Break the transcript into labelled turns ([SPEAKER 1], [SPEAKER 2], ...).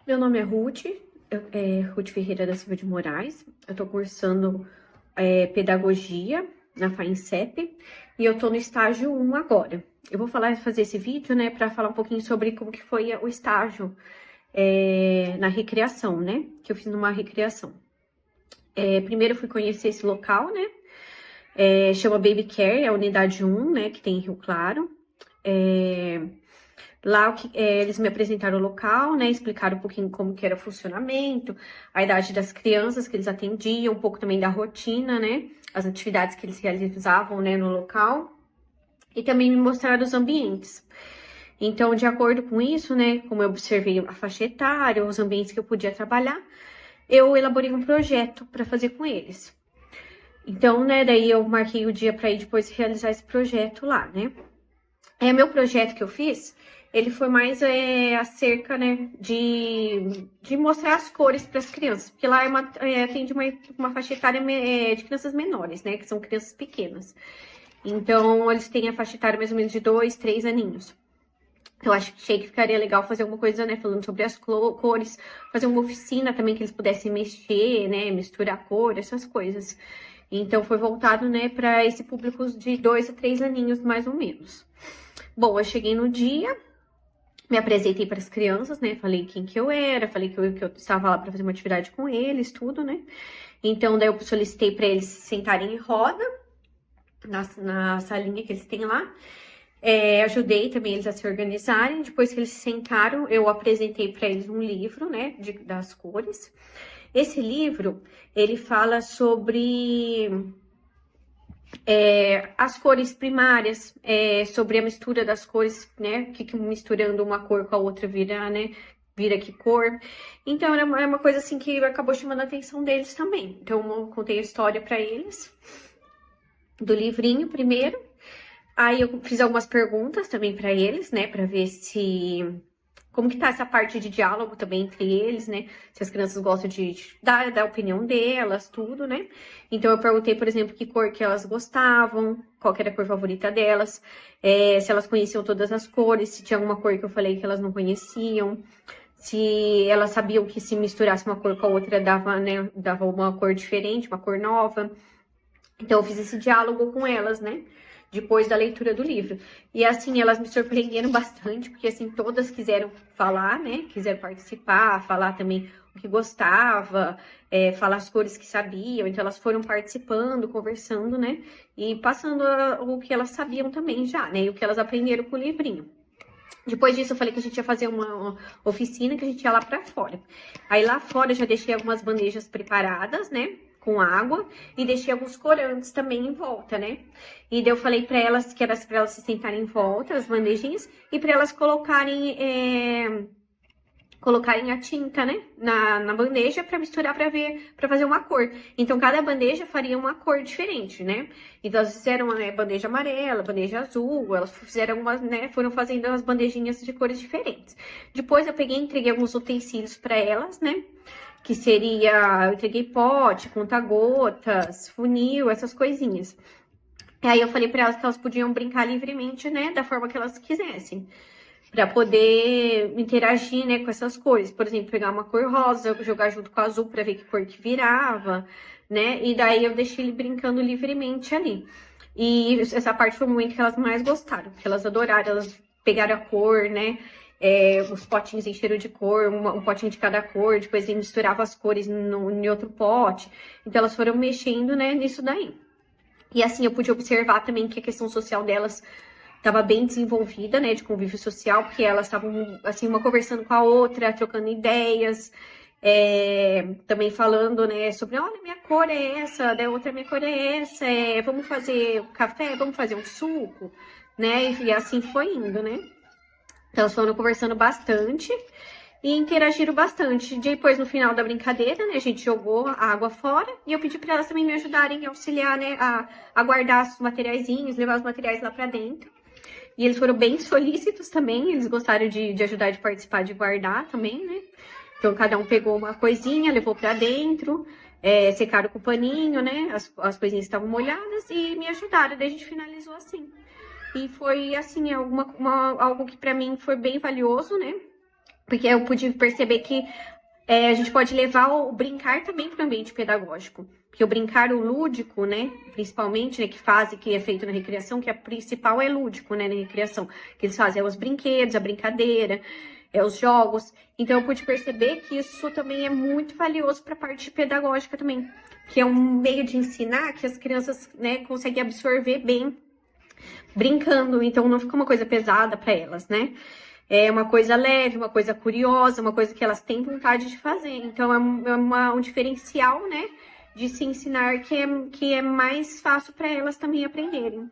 [SPEAKER 1] Meu nome é Ruth, Ruth Ferreira da Silva de Moraes. Eu tô cursando Pedagogia na FAINCEP e eu tô no estágio 1 agora. Eu vou fazer esse vídeo, né, para falar um pouquinho sobre como que foi o estágio na recreação, né, que eu fiz numa recreação. Primeiro eu fui conhecer esse local, né, chama Baby Care, é a unidade 1, né, que tem em Rio Claro. Lá eles me apresentaram o local, né? Explicaram um pouquinho como que era o funcionamento, a idade das crianças que eles atendiam, um pouco também da rotina, né? As atividades que eles realizavam, né, no local. E também me mostraram os ambientes. Então, de acordo com isso, né, como eu observei a faixa etária, os ambientes que eu podia trabalhar, eu elaborei um projeto para fazer com eles. Então, né, daí eu marquei o dia para ir depois realizar esse projeto lá, né? Meu projeto que eu fiz, ele foi mais acerca, né, de mostrar as cores para as crianças, porque lá atende uma faixa etária de crianças menores, né, que são crianças pequenas. Então, eles têm a faixa etária mais ou menos de 2, 3 aninhos. Então, achei que ficaria legal fazer alguma coisa, né, falando sobre as cores, fazer uma oficina também que eles pudessem mexer, né, misturar cor, essas coisas. Então, foi voltado, né, para esse público de 2 a 3 aninhos, mais ou menos. Bom, eu cheguei no dia, me apresentei para as crianças, né? Falei quem que eu era, falei que eu estava lá para fazer uma atividade com eles, tudo, né? Então, daí eu solicitei para eles se sentarem em roda, na salinha que eles têm lá. Ajudei também eles a se organizarem. Depois que eles se sentaram, eu apresentei para eles um livro, né? Das cores. Esse livro, ele fala sobre as cores primárias, sobre a mistura das cores, né? Que misturando uma cor com a outra vira, né? Vira que cor. Então, era uma coisa assim que acabou chamando a atenção deles também. Então, eu contei a história para eles, do livrinho primeiro. Aí, eu fiz algumas perguntas também para eles, né? Para ver como que tá essa parte de diálogo também entre eles, né? Se as crianças gostam de dar a opinião delas, tudo, né? Então, eu perguntei, por exemplo, que cor que elas gostavam, qual que era a cor favorita delas, se elas conheciam todas as cores, se tinha alguma cor que eu falei que elas não conheciam, se elas sabiam que se misturasse uma cor com a outra dava, né, dava uma cor diferente, uma cor nova. Então, eu fiz esse diálogo com elas, né? Depois da leitura do livro. E assim, elas me surpreenderam bastante, porque assim, todas quiseram falar, né? Quiseram participar, falar também o que gostava, falar as cores que sabiam. Então, elas foram participando, conversando, né? E passando o que elas sabiam também já, né? E o que elas aprenderam com o livrinho. Depois disso, eu falei que a gente ia fazer uma oficina, que a gente ia lá pra fora. Aí lá fora eu já deixei algumas bandejas preparadas, né? Com água, e deixei alguns corantes também em volta, né? E daí eu falei pra elas que era pra elas se sentarem em volta, as bandejinhas, e pra elas colocarem a tinta, né, na bandeja para misturar para fazer uma cor. Então, cada bandeja faria uma cor diferente, né? Então, elas fizeram uma bandeja amarela, bandeja azul, elas fizeram umas, né, foram fazendo as bandejinhas de cores diferentes. Depois, eu peguei e entreguei alguns utensílios para elas, né? Que seria, eu entreguei pote, conta-gotas, funil, essas coisinhas. E aí, eu falei para elas que elas podiam brincar livremente, né, da forma que elas quisessem, para poder interagir, né, com essas cores. Por exemplo, pegar uma cor rosa, jogar junto com a azul para ver que cor que virava, né? E daí eu deixei ele brincando livremente ali. E essa parte foi o momento que elas mais gostaram, que elas adoraram, elas pegaram a cor, né? Os potinhos encheram de cor, um potinho de cada cor, depois ele misturava as cores em outro pote. Então elas foram mexendo, né, nisso daí. E assim, eu pude observar também que a questão social delas estava bem desenvolvida, né, de convívio social, porque elas estavam, assim, uma conversando com a outra, trocando ideias, também falando, né, sobre, olha, minha cor é essa, da outra minha cor é essa, vamos fazer café, vamos fazer um suco, né, e assim foi indo, né. Então, elas foram conversando bastante e interagiram bastante. Depois, no final da brincadeira, né, a gente jogou a água fora e eu pedi para elas também me ajudarem a auxiliar, né, a guardar os materiaizinhos, levar os materiais lá para dentro. E eles foram bem solícitos também, eles gostaram de ajudar, de participar, de guardar também, né? Então, cada um pegou uma coisinha, levou pra dentro, secaram com o paninho, né? As coisinhas estavam molhadas e me ajudaram, daí a gente finalizou assim. E foi, assim, algo que pra mim foi bem valioso, né? Porque eu pude perceber que a gente pode levar o brincar também para o ambiente pedagógico. Porque o brincar, o lúdico, né? Principalmente, né? Que é feito na recreação, que a principal é lúdico, né? Na recreação. Que eles fazem os brinquedos, a brincadeira, os jogos. Então, eu pude perceber que isso também é muito valioso para a parte pedagógica também. Que é um meio de ensinar que as crianças, né? Conseguem absorver bem brincando. Então, não fica uma coisa pesada para elas, né? É uma coisa leve, uma coisa curiosa, uma coisa que elas têm vontade de fazer. Então, um diferencial, né, de se ensinar que é mais fácil para elas também aprenderem.